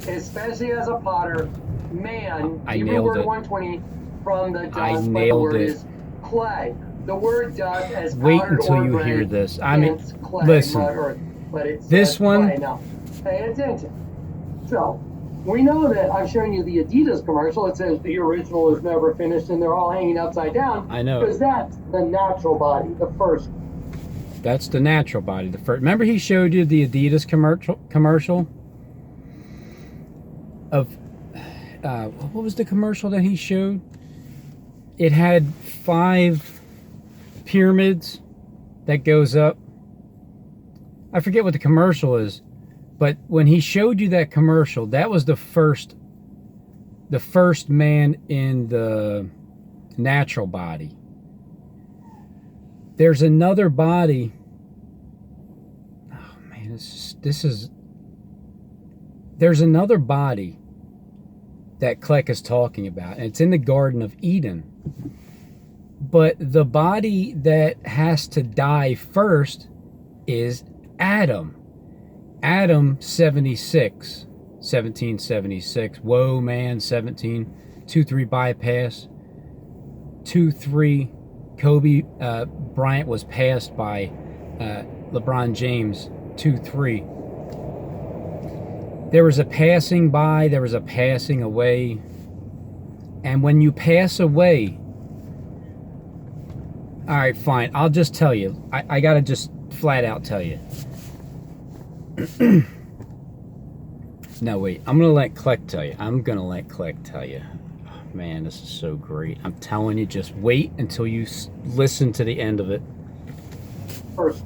especially as a potter, man, I Hebrew nailed word it. 120 from the dust, I but the nailed word it. is clay. The word dust as Wait powdered until or you gray, hear this. I mean, hence clay, listen. mud, earth. But it This says one- clay. Now, pay attention. So, we know that I've shown you the Adidas commercial. It says the original is never finished and they're all hanging upside down. I know. Because that's the natural body, the first. That's the natural body. The first. Remember he showed you the Adidas commercial of what was the commercial that he showed? It had 5 pyramids that goes up. I forget what the commercial is, but when he showed you that commercial, that was the first man in the natural body. There's another body. Oh man, this is. There's another body that Kleck is talking about, and it's in the Garden of Eden. But the body that has to die first is Adam. Adam 1776. Whoa, man, 2-3 bypass. 2-3. Kobe Bryant was passed by LeBron James 2-3. There was a passing by, there was a passing away. And when you pass away, all right, fine, I'll just tell you. I gotta just flat out tell you. No, wait, I'm gonna let Kleck tell you. Oh, man, this is so great. I'm telling you, just wait until you listen to the end of it. First.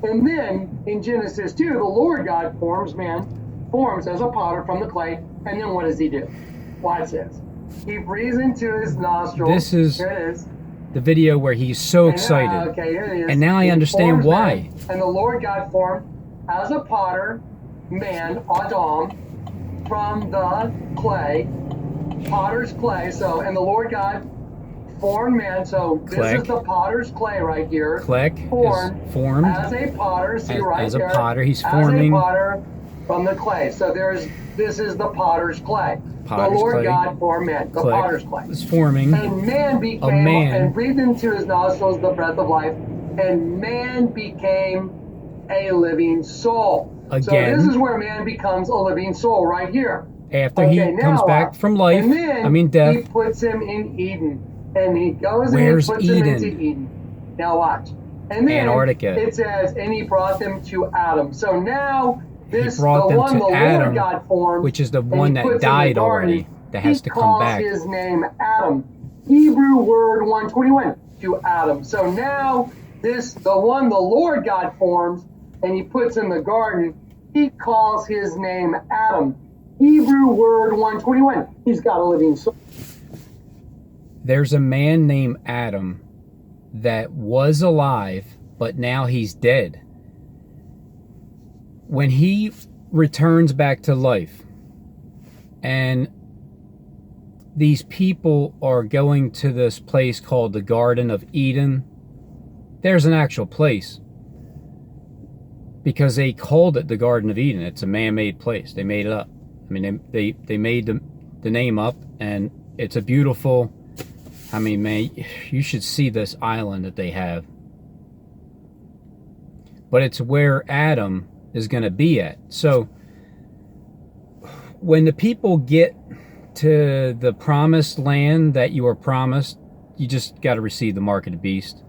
And then in Genesis 2, the Lord God forms as a potter from the clay. And then what does he do? Watch this. He breathes into his nostrils. This is, here it is. The video where he's so excited. Okay, here it is. And now I understand why. Man, and the Lord God formed as a potter, man, Adam, from the clay, potter's clay. So, and the Lord God formed man. So this is the potter's clay right here. Kleck is formed as a potter. See right as there. A potter, he's forming. As a potter from the clay. So this is the potter's clay. The Lord God formed man, the potter's clay. Is forming. And man became and breathed into his nostrils the breath of life, and man became a living soul. Again. So this is where man becomes a living soul right here. After he comes back from life, and then death. He puts him in Eden, and he goes and he puts him into Eden. Now watch. And then Antarctica. It says, and he brought them to Adam. So now this he brought the them one to the Adam, Lord God formed, which is the one that died already, that has to come back. He calls his name Adam. Hebrew word 121 to Adam. So now the one the Lord God forms and he puts in the garden, he calls his name Adam. Hebrew word 121. He's got a living soul. There's a man named Adam that was alive, but now he's dead. When he returns back to life, and these people are going to this place called the Garden of Eden, there's an actual place, because they called it the Garden of Eden. It's a man-made place. They made it up. I mean, they made the name up, and it's a beautiful, I mean, man, you should see this island that they have. But it's where Adam is going to be at. So when the people get to the promised land that you are promised, you just got to receive the mark of the beast,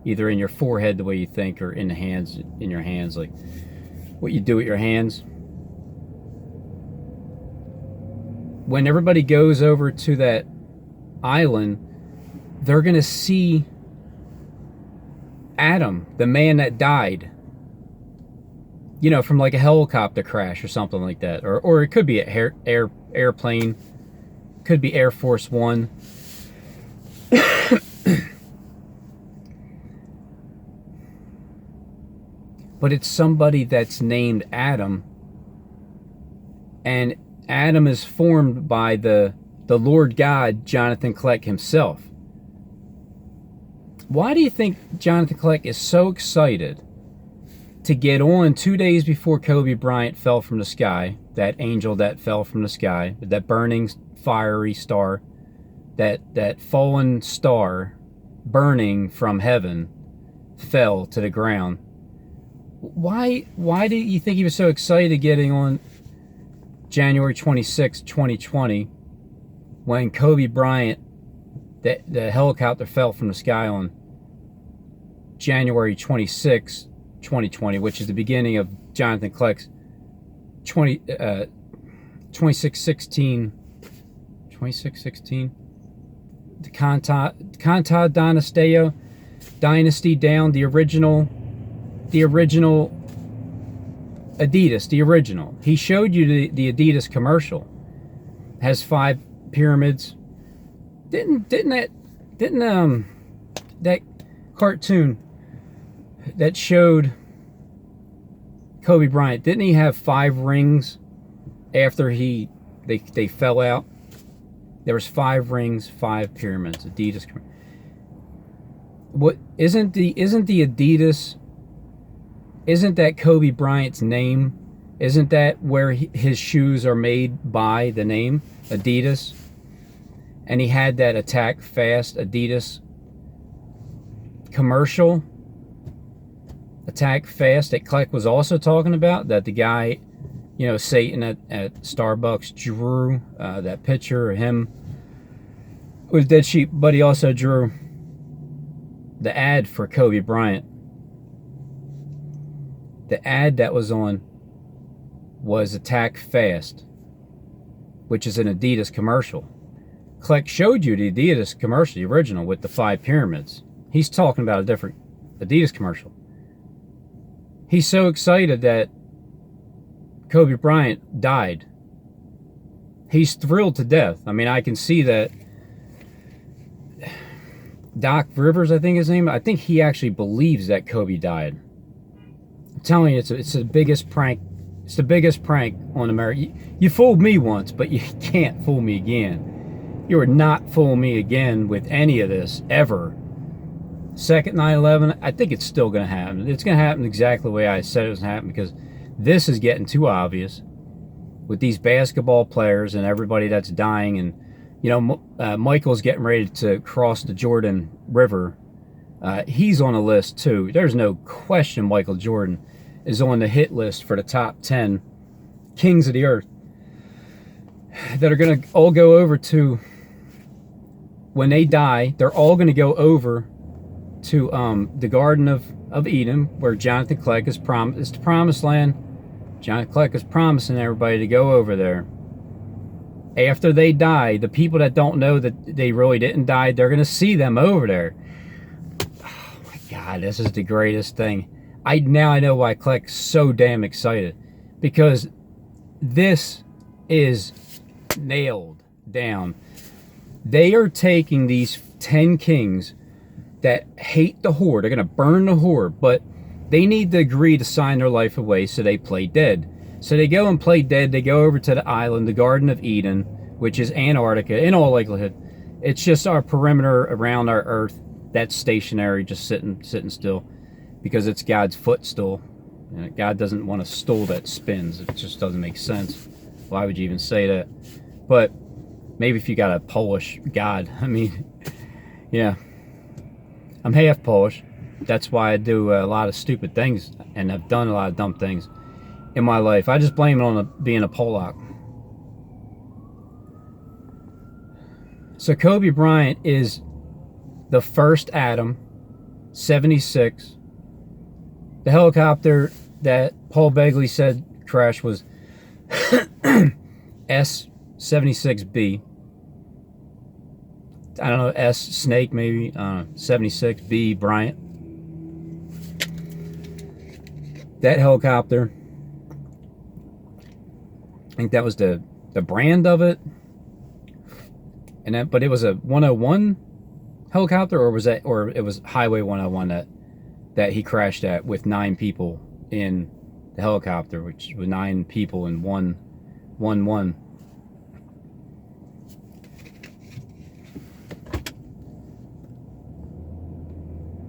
either in your forehead the way you think, or in your hands, like what you do with your hands. When everybody goes over to that island, they're going to see Adam, the man that died, you know, from like a helicopter crash or something like that. Or it could be an airplane, could be Air Force One. But it's somebody that's named Adam, and Adam is formed by the Lord God, Jonathan Kleck himself. Why do you think Jonathan Kleck is so excited to get on 2 days before Kobe Bryant fell from the sky, that angel that fell from the sky, that burning fiery star, that fallen star burning from heaven fell to the ground. Why do you think he was so excited getting on January 26, 2020, when Kobe Bryant, the helicopter fell from the sky on January 26, 2020, which is the beginning of Jonathan Klecks 2616, the Kanta dynasty down, the original Adidas, the original. He showed you the Adidas commercial. Has 5 pyramids. Didn't that cartoon that showed Kobe Bryant, didn't he have 5 rings after they fell out? There was 5 rings, 5 pyramids. Adidas. What isn't the Adidas? Isn't that Kobe Bryant's name? Isn't that where his shoes are made by, the name Adidas? And he had that Attack Fast Adidas commercial. Attack Fast that Klecks was also talking about, that the guy, you know, Satan at Starbucks drew that picture of him with dead sheep, but he also drew the ad for Kobe Bryant. The ad that was on was Attack Fast, which is an Adidas commercial. Klecks showed you the Adidas commercial, the original, with the 5 pyramids. He's talking about a different Adidas commercial. He's so excited that Kobe Bryant died. He's thrilled to death. I mean, I can see that. Doc Rivers, I think his name, I think he actually believes that Kobe died. I'm telling you, it's the biggest prank. It's the biggest prank on America. You fooled me once, but you can't fool me again. You are not fooling me again with any of this, ever. Second 9/11, I think it's still going to happen. It's going to happen exactly the way I said it was going to happen, because this is getting too obvious with these basketball players and everybody that's dying. And, you know, Michael's getting ready to cross the Jordan River. He's on a list, too. There's no question Michael Jordan is on the hit list for the top 10 kings of the earth that are going to all go over to, when they die, they're all going to go over to the Garden of Eden, where Jonathan Klecks is promised. It's the promised land. Jonathan Klecks is promising everybody to go over there. After they die, the people that don't know that they really didn't die, they're going to see them over there. Oh my God, this is the greatest thing. Now I know why Klecks is so damn excited, because this is nailed down. They are taking these 10 kings that hate the whore. They're going to burn the whore, but they need to agree to sign their life away, so they play dead. So they go and play dead. They go over to the island, the Garden of Eden, which is Antarctica, in all likelihood. It's just our perimeter around our Earth that's stationary, just sitting still, because it's God's footstool. And God doesn't want a stool that spins. It just doesn't make sense. Why would you even say that? But maybe if you got a Polish God. I mean, yeah. I'm half Polish. That's why I do a lot of stupid things, and I've done a lot of dumb things in my life. I just blame it on being a Polak. So Kobe Bryant is the first Adam, 76. The helicopter that Paul Begley said crashed was S-76B. I don't know, S Snake maybe, 76B Bryant. That helicopter, I think that was the brand of it, and that, but it was a 101 helicopter, or was that, or it was Highway 101 that he crashed at with 9 people in the helicopter, which was 9 people in one.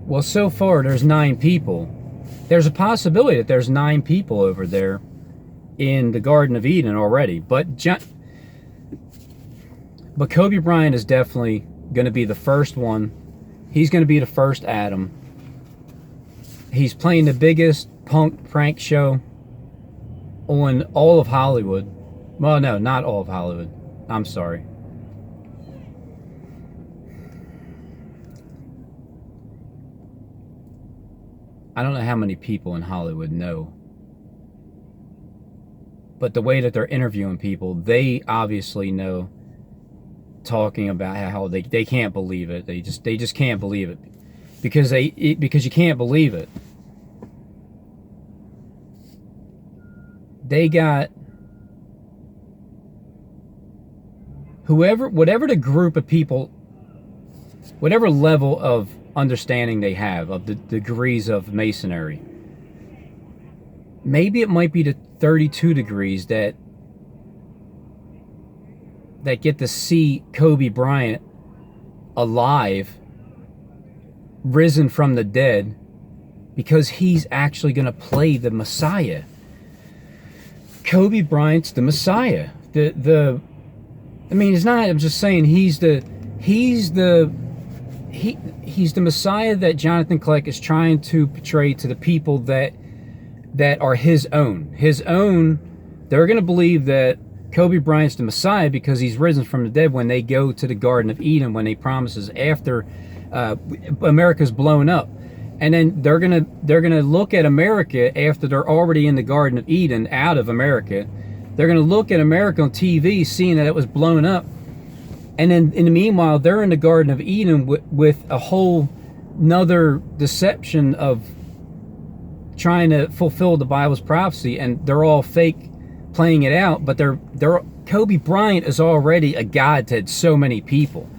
Well, so far there's 9 people, There's a possibility that there's 9 people over there in the Garden of Eden already, but Kobe Bryant is definitely going to be the first one. He's going to be the first Adam. He's playing the biggest punk prank show on all of Hollywood. Well, no, not all of Hollywood. I'm sorry. I don't know how many people in Hollywood know. But the way that they're interviewing people, they obviously know, talking about how they can't believe it. They just can't believe it. Because you can't believe it. They got whatever the group of people, whatever level of understanding they have of the degrees of masonry. Maybe it might be the 32 degrees that get to see Kobe Bryant alive, risen from the dead, because he's actually going to play the Messiah. Kobe Bryant's the Messiah. I mean, it's not, I'm just saying he's the Messiah that Jonathan Kleck is trying to portray to the people that are his own. His own, they're going to believe that Kobe Bryant's the Messiah because he's risen from the dead when they go to the Garden of Eden, when he promises after America's blown up. And then they're gonna look at America after they're already in the Garden of Eden, out of America. They're gonna look at America on TV, seeing that it was blown up. And then in the meanwhile, they're in the Garden of Eden with a whole another deception of trying to fulfill the Bible's prophecy, and they're all fake playing it out. But Kobe Bryant is already a god to so many people.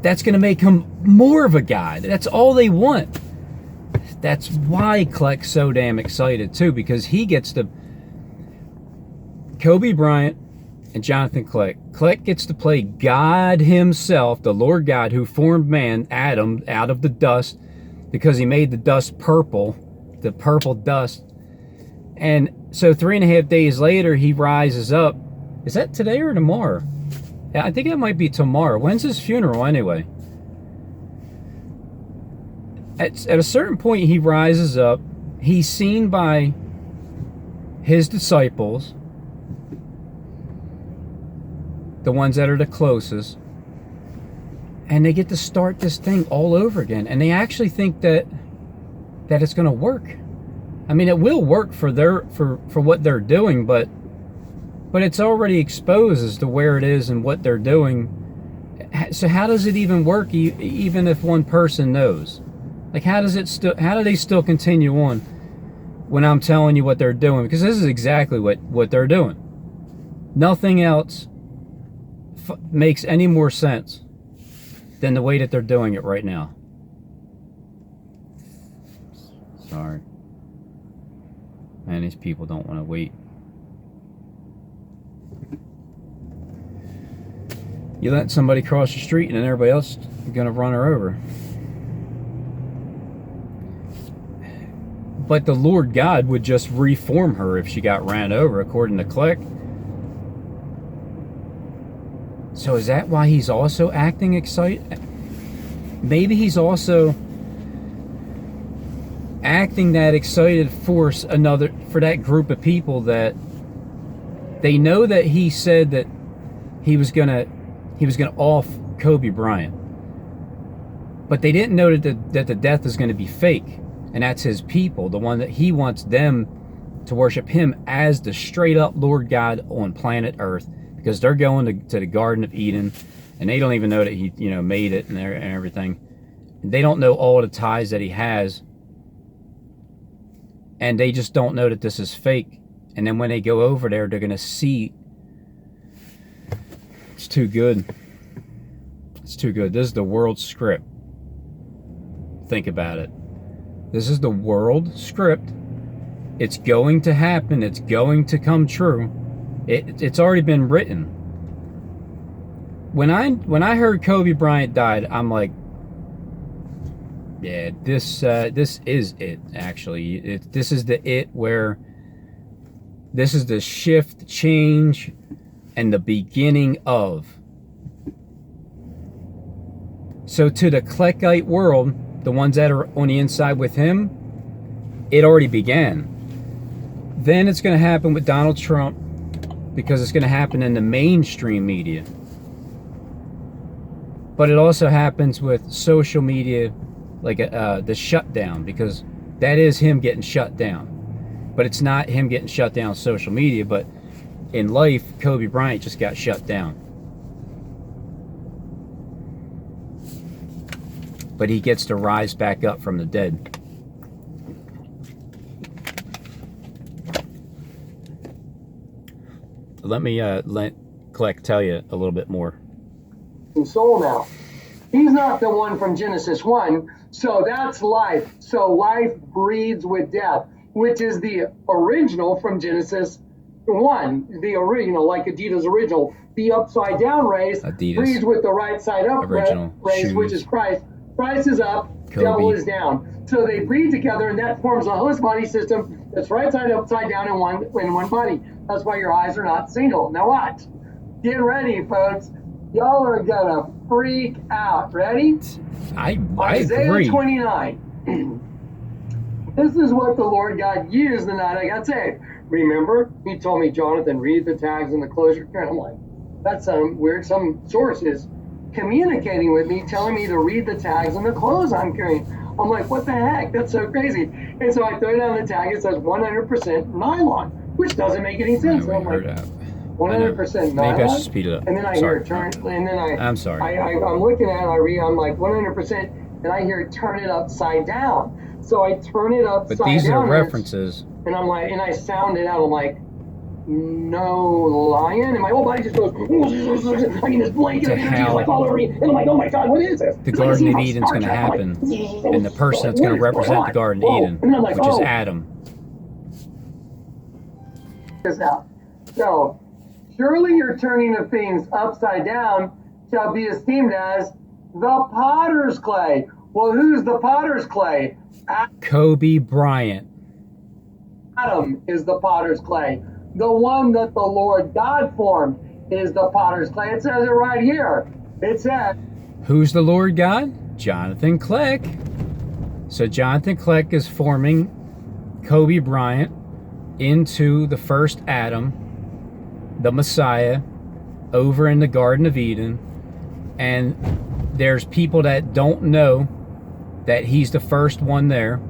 That's gonna make him more of a god. That's all they want. That's why Klecks so damn excited too, because he gets to, Kobe Bryant and Jonathan Kleck. Kleck gets to play God himself, the Lord God who formed man, Adam, out of the dust, because he made the dust purple, the purple dust. And so 3.5 days later, he rises up. Is that today or tomorrow? I think it might be tomorrow. When's his funeral anyway? At a certain point, he rises up. He's seen by his disciples, the ones that are the closest, and they get to start this thing all over again. And they actually think that it's going to work. I mean, it will work for what they're doing, but it's already exposed as to where it is and what they're doing. So how does it even work, even if one person knows? Like, how do they still continue on when I'm telling you what they're doing? Because this is exactly what they're doing. Nothing else makes any more sense than the way that they're doing it right now. Sorry. Man, these people don't want to wait. You let somebody cross the street and then everybody else is going to run her over. But the Lord God would just reform her if she got ran over, according to Klecks. So is that why he's also acting excited? Maybe he's also acting that excited for that group of people that they know that he said that he was gonna off Kobe Bryant, but they didn't know that the death is going to be fake. And that's his people, the one that he wants them to worship him as the straight up Lord God on planet Earth, because they're going to the Garden of Eden, and they don't even know that he made it and everything. They don't know all the ties that he has, and they just don't know that this is fake. And then when they go over there, they're going to see. It's too good. It's too good. This is the world script. Think about it. This is the world script. It's going to happen. It's going to come true. It's already been written. When I heard Kobe Bryant died, I'm like, Yeah, this is it, actually. This is the it where this is the shift, change, and the beginning of. So to the Kleckite world, the ones that are on the inside with him, it already began. Then it's going to happen with Donald Trump, because it's going to happen in the mainstream media. But it also happens with social media, like the shutdown, because that is him getting shut down. But it's not him getting shut down on social media, but in life, Kobe Bryant just got shut down. But he gets to rise back up from the dead. Let me let Kleck tell you a little bit more. Soul now. He's not the one from Genesis 1, so that's life. So life breeds with death, which is the original from Genesis 1, the original, like Adidas original. The upside down race Adidas. breeds with the right side up Original race, shoes. which is Christ. Christ is up, Kobe. devil is down. So they breed together, and that forms a host body system that's right side upside down in one body. That's why your eyes are not single. Now watch. Get ready, folks. Y'all are gonna freak out. Ready? I Isaiah agree. 29. This is what the Lord God used the night I got saved. Remember, he told me, Jonathan, read the tags and the closure. And I'm like, that's weird. Some source is communicating with me, telling me to read the tags and the clothes I'm carrying. I'm like, what the heck? That's so crazy. And so I throw down the tag. It says 100% nylon, which doesn't make any sense. No, I'm we like, heard that. 100% nylon. Maybe I should speed it up. And then I Sorry. hear turn, and then I'm sorry. I'm looking at it, I'm like 100%, and I hear turn it upside down. So I turn it upside down. But these are references. And I'm like, and I sound it out. I'm like, no lion, and my whole body just goes. I mean, this blanket of energy is like all over me, and I'm like, oh my god, what is this? The Garden of Eden's going to happen, and the person that's going to represent the Garden of Eden, like, which is Adam. Out. So, surely your turning of things upside down shall be esteemed as the potter's clay. Well, who's the potter's clay? Kobe Bryant. Adam is the potter's clay. The one that the Lord God formed is the potter's clay. It says it right here. It says, Who's the Lord God? Jonathan Kleck. So Jonathan Kleck is forming Kobe Bryant into the first Adam, the Messiah, over in the Garden of Eden. And there's people that don't know that he's the first one there.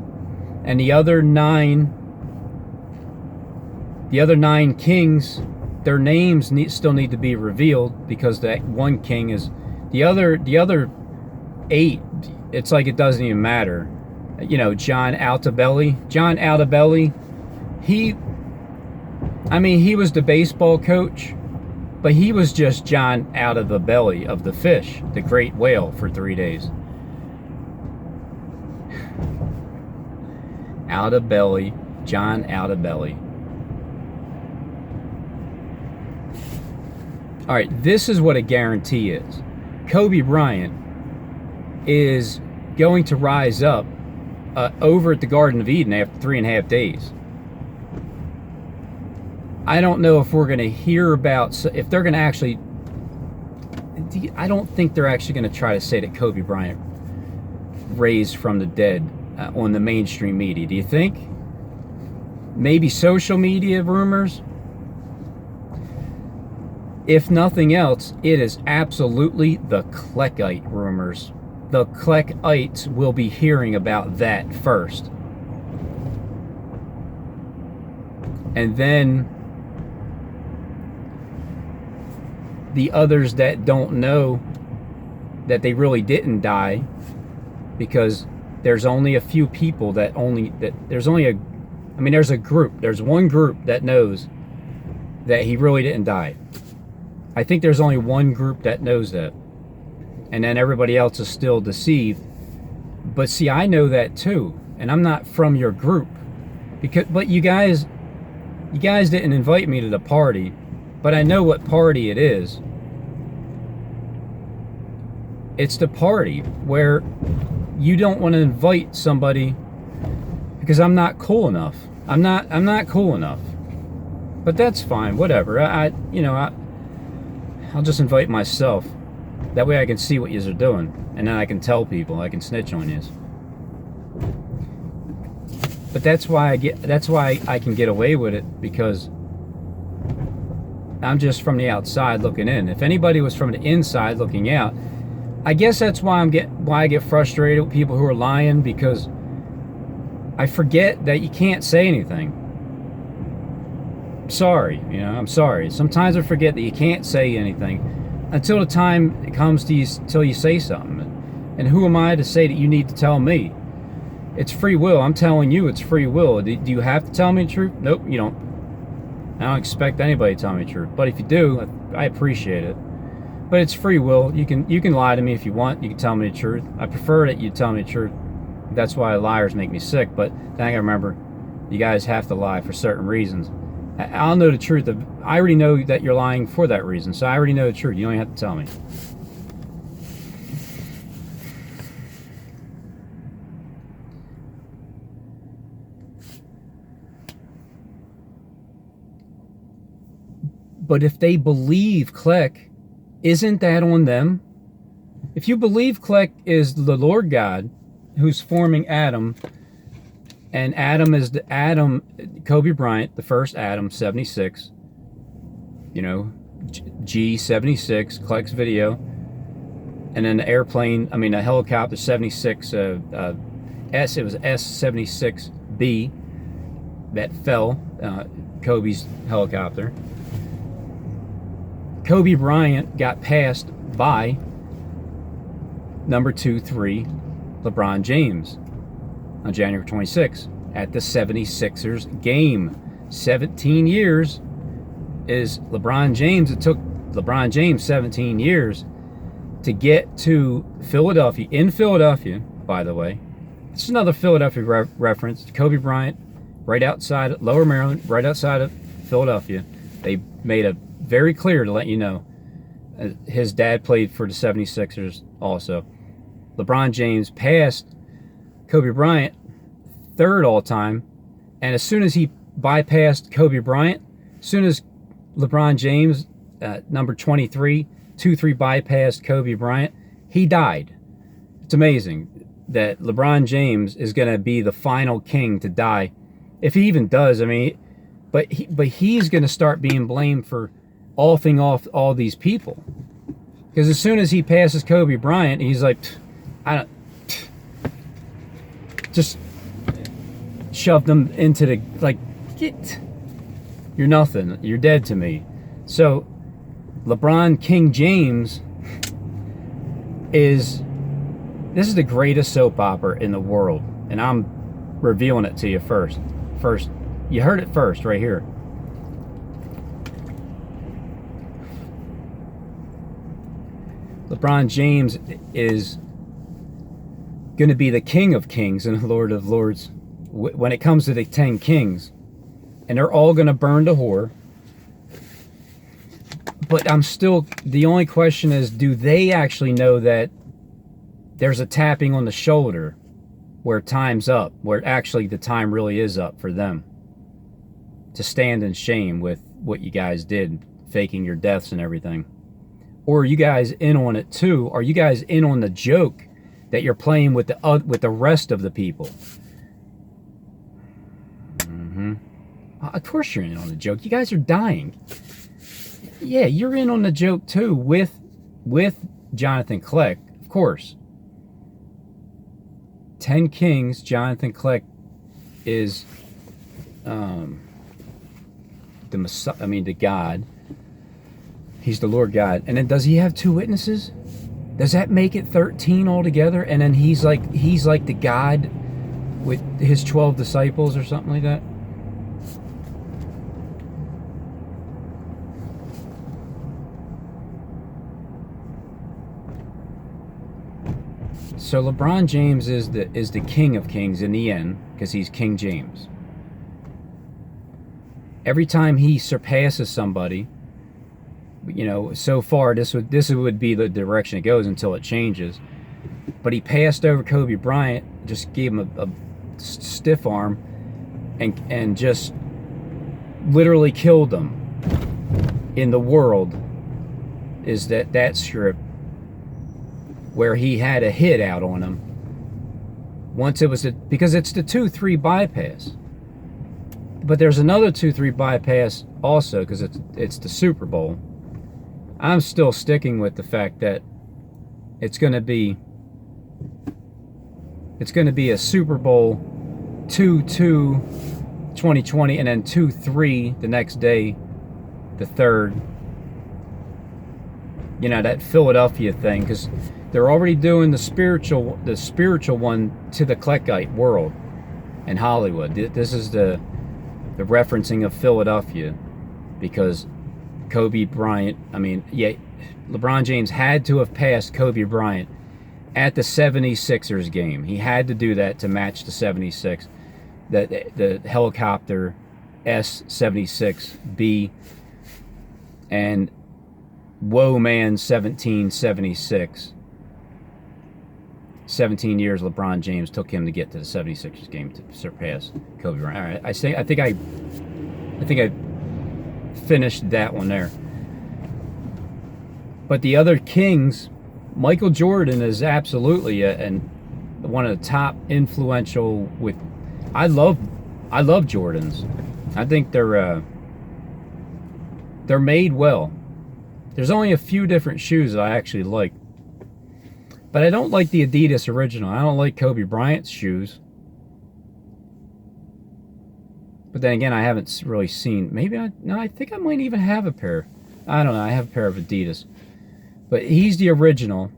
And the other nine kings, their names still need to be revealed, because that one king is the other 8. It's like it doesn't even matter. You know, John Altobelli, he was the baseball coach, but he was just John out of the belly of the fish, the great whale, for 3 days. John Altobelli. All right, this is what a guarantee is. Kobe Bryant is going to rise up over at the Garden of Eden after 3.5 days. I don't know if we're going to hear about, if they're going to actually, I don't think they're actually going to try to say that Kobe Bryant raised from the dead on the mainstream media. Do you think? Maybe social media rumors? If nothing else, it is absolutely the Kleckite rumors. The Kleckites will be hearing about that first. And then the others that don't know that they really didn't die, because there's only a few people there's one group that knows that he really didn't die. I think there's only one group that knows that. And then everybody else is still deceived. But see, I know that too. And I'm not from your group. But you guys didn't invite me to the party. But I know what party it is. It's the party where you don't want to invite somebody because I'm not cool enough. I'm not cool enough. But that's fine, whatever. I'll just invite myself. That way I can see what yous are doing, and then I can tell people, I can snitch on yous. But that's why I can get away with it, because I'm just from the outside looking in. If anybody was from the inside looking out, I guess that's why I get frustrated with people who are lying, because I forget that you can't say anything. Sorry, I'm sorry. Sometimes I forget that you can't say anything until the time it comes to you, till you say something. And who am I to say that you need to tell me? It's free will. I'm telling you, it's free will. Do you have to tell me the truth? Nope, you don't. I don't expect anybody to tell me the truth. But if you do, I appreciate it. But it's free will. You can lie to me if you want. You can tell me the truth. I prefer that you tell me the truth. That's why liars make me sick. But then I gotta remember, you guys have to lie for certain reasons. I'll know the truth. I already know that you're lying for that reason. So I already know the truth. You don't even have to tell me. But if they believe Kleck, isn't that on them? If you believe Kleck is the Lord God who's forming Adam, and Adam is Kobe Bryant, the first Adam, 76, G76, Klecks video, and then the airplane, a helicopter, 76, it was S-76B that fell, Kobe's helicopter. Kobe Bryant got passed by number 2-3 LeBron James on January 26th at the 76ers game. 17 years is LeBron James. It took LeBron James 17 years to get to Philadelphia. In Philadelphia, by the way. It's another Philadelphia reference. Kobe Bryant, right outside of Lower Maryland, right outside of Philadelphia. They made a very clear to let you know. His dad played for the 76ers also. LeBron James passed Kobe Bryant third all time, and as soon as he bypassed Kobe Bryant, as soon as LeBron James, number 23, 2-3 bypassed Kobe Bryant, he died. It's amazing that LeBron James is going to be the final king to die, if he even does. But he's going to start being blamed for offing off all these people, because as soon as he passes Kobe Bryant, he's like, just shoved them into the, you're nothing, you're dead to me. So LeBron King James this is the greatest soap opera in the world, and I'm revealing it to you first. You heard it first right here. LeBron James is going to be the King of Kings and the Lord of Lords when it comes to the 10 kings. And they're all going to burn to whore. But the only question is, do they actually know that there's a tapping on the shoulder where time's up, where actually the time really is up for them to stand in shame with what you guys did, faking your deaths and everything? Or are you guys in on it too? Are you guys in on the joke that you're playing with the rest of the people? Of course you're in on the joke. You guys are dying. Yeah, you're in on the joke too with Jonathan Kleck, of course. 10 Kings, Jonathan Kleck is the God. He's the Lord God. And then does he have 2 witnesses? Does that make it 13 altogether? And then he's like the God with his 12 disciples or something like that? So LeBron James is the King of Kings in the end, because he's King James. Every time he surpasses somebody, so far this would be the direction it goes until it changes. but he passed over Kobe Bryant, just gave him a stiff arm, and just literally killed him. In the world is that strip where he had a hit out on him. Once it was because it's the 2-3 bypass, but there's another 2-3 bypass also because it's the Super Bowl. I'm still sticking with the fact that it's going to be a Super Bowl 2-2 2020 and then 2-3 the next day, the third. You know, that Philadelphia thing, because they're already doing the spiritual one to the Kleckite world in Hollywood. This is the referencing of Philadelphia, because Kobe Bryant, LeBron James had to have passed Kobe Bryant at the 76ers game. He had to do that to match the 76, the helicopter S-76B, and Whoa Man 1776. 17 years LeBron James took him to get to the 76ers game to surpass Kobe Bryant. All right, I think I finished that one there. But the other kings, Michael Jordan is absolutely one of the top influential. With I love Jordans. I think they're made well. There's only a few different shoes that I actually like, but I don't like the Adidas original. I don't like Kobe Bryant's shoes. But then again, I haven't really seen. I think I might even have a pair. I don't know. I have a pair of Adidas, but he's the original.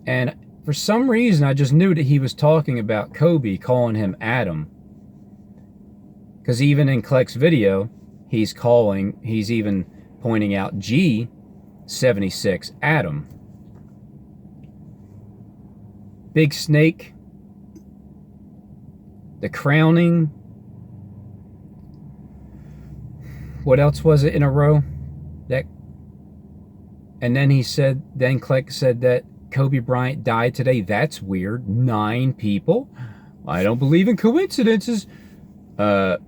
And for some reason, I just knew that he was talking about Kobe, calling him Adam. Because even in Klecks' video, he's even pointing out G76 Adam. Big Snake, the crowning. What else was it in a row? And then Klecks said that Kobe Bryant died today. That's weird. 9 people. I don't believe in coincidences. Kobe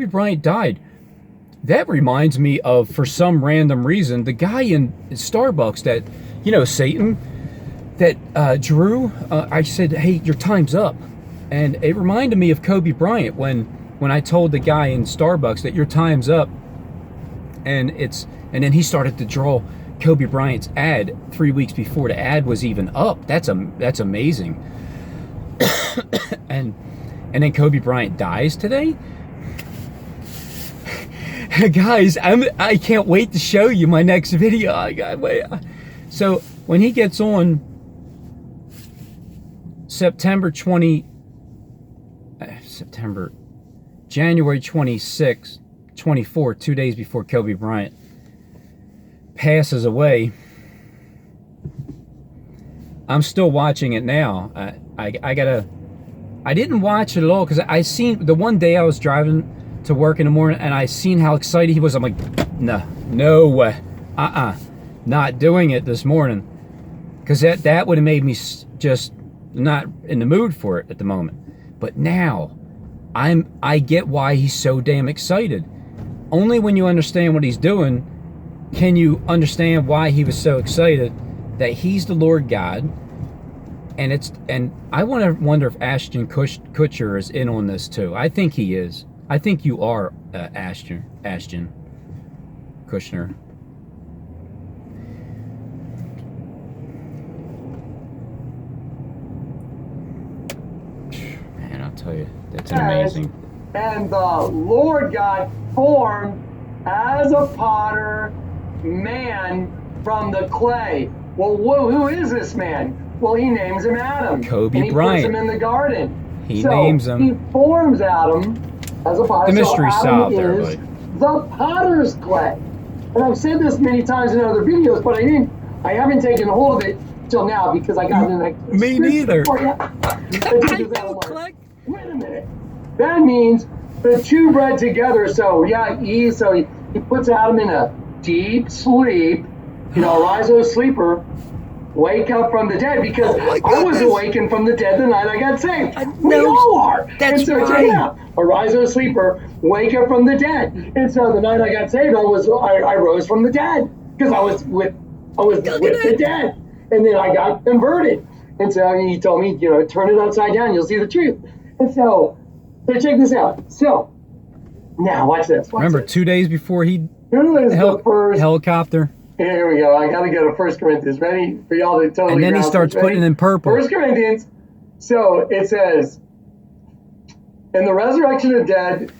Bryant died. That reminds me of, for some random reason, the guy in Starbucks that, Satan, that Drew, I said, hey, your time's up. And it reminded me of Kobe Bryant when I told the guy in Starbucks that your time's up. And then he started to draw Kobe Bryant's ad 3 weeks before the ad was even up. That's amazing. and then Kobe Bryant dies today. Guys, I can't wait to show you my next video. So when he gets on January 26, 24, 2 days before Kobe Bryant passes away, I'm still watching it now. I didn't watch it at all because I seen the one day I was driving to work in the morning and I seen how excited he was. I'm like, no way, not doing it this morning, because that would have made me just not in the mood for it at the moment. But now I get why he's so damn excited. Only when you understand what he's doing can you understand why he was so excited that he's the Lord God. And I wonder if Ashton Kutcher is in on this too. I think he is. I think you are Ashton Kushner. Man, I'll tell you, that's amazing. And the Lord God formed as a potter man from the clay. Well, who is this man? Well, he names him Adam. Kobe Bryant. Puts him in the garden. He names him. He forms Adam as a potter. The mystery solved there, buddy. The potter's clay. And I've said this many times in other videos, but I haven't taken hold of it till now because I got in me neither. Wait a minute. That means the two bred together. So he puts Adam in a deep sleep, Rizo sleeper, wake up from the dead, because Oh my I was goodness. awakened from the dead the night I got saved. We no, all are. that's and so, right. Yeah, arise, O sleeper, wake up from the dead. And so the night I got saved, I rose from the dead, because I was with the dead. And then I got converted. And so he told me, turn it upside down, you'll see the truth. And so check this out. So now watch this. Remember, 2 days before he Who is the first helicopter? Here we go. I got to go to 1 Corinthians. Ready for y'all to totally. And then he grasp starts it. Ready? putting in purple. 1 Corinthians. So it says, in the resurrection of the dead.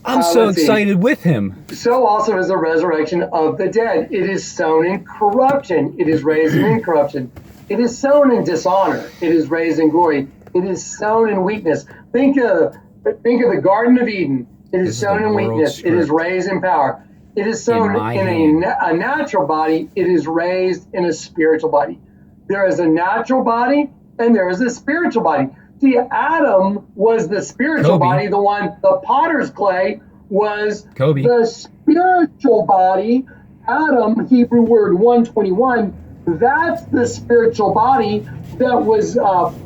I'm so excited with him. So also is the resurrection of the dead. It is sown in corruption. It is raised in incorruption. It is sown in dishonor. It is raised in glory. It is sown in weakness. Think of the Garden of Eden. It is sown in weakness. It is raised in power. It is sown in a natural body. It is raised in a spiritual body. There is a natural body and there is a spiritual body. See, Adam was the spiritual body. The potter's clay was the spiritual body. Adam, Hebrew word 121, that's the spiritual body that was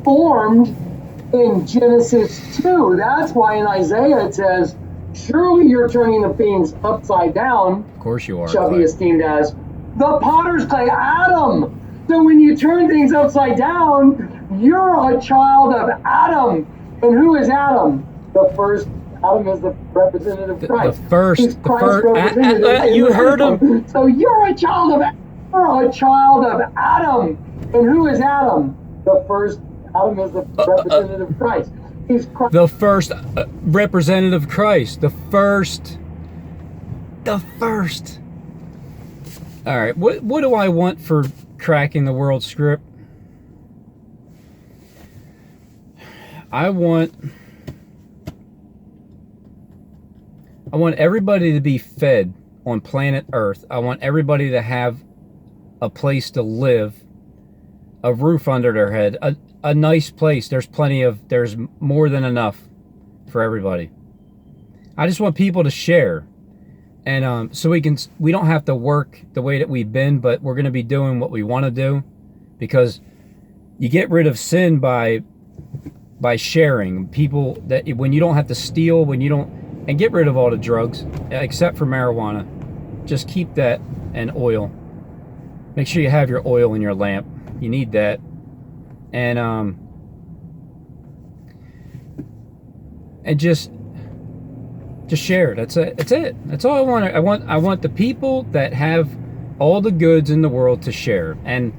formed in Genesis 2. That's why in Isaiah it says, surely you're turning the things upside down. Of course you are. Shall be esteemed as the potter's clay, Adam. So when you turn things upside down, you're a child of Adam. And who is Adam? The first. Adam is the representative of Christ. The first. You heard him. So you're a child of Adam. And who is Adam? The first. Adam is the representative of Christ. He's Christ. The first representative of Christ. The first. All right. What do I want for cracking the world script? I want everybody to be fed on planet Earth. I want everybody to have a place to live, a roof under their head, a nice place. There's more than enough for everybody. I just want people to share. And so we don't have to work the way that we've been, but we're going to be doing what we want to do, because you get rid of sin by sharing. People, that when you don't have to steal, and get rid of all the drugs except for marijuana. Just keep that, and oil. Make sure you have your oil in your lamp. You need that. And just share. That's it. That's all I want. I want the people that have all the goods in the world to share. And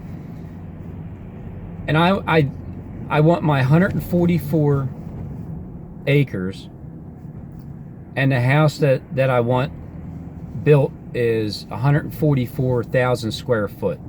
I want my 144 acres, and the house that I want built is 144,000 square foot.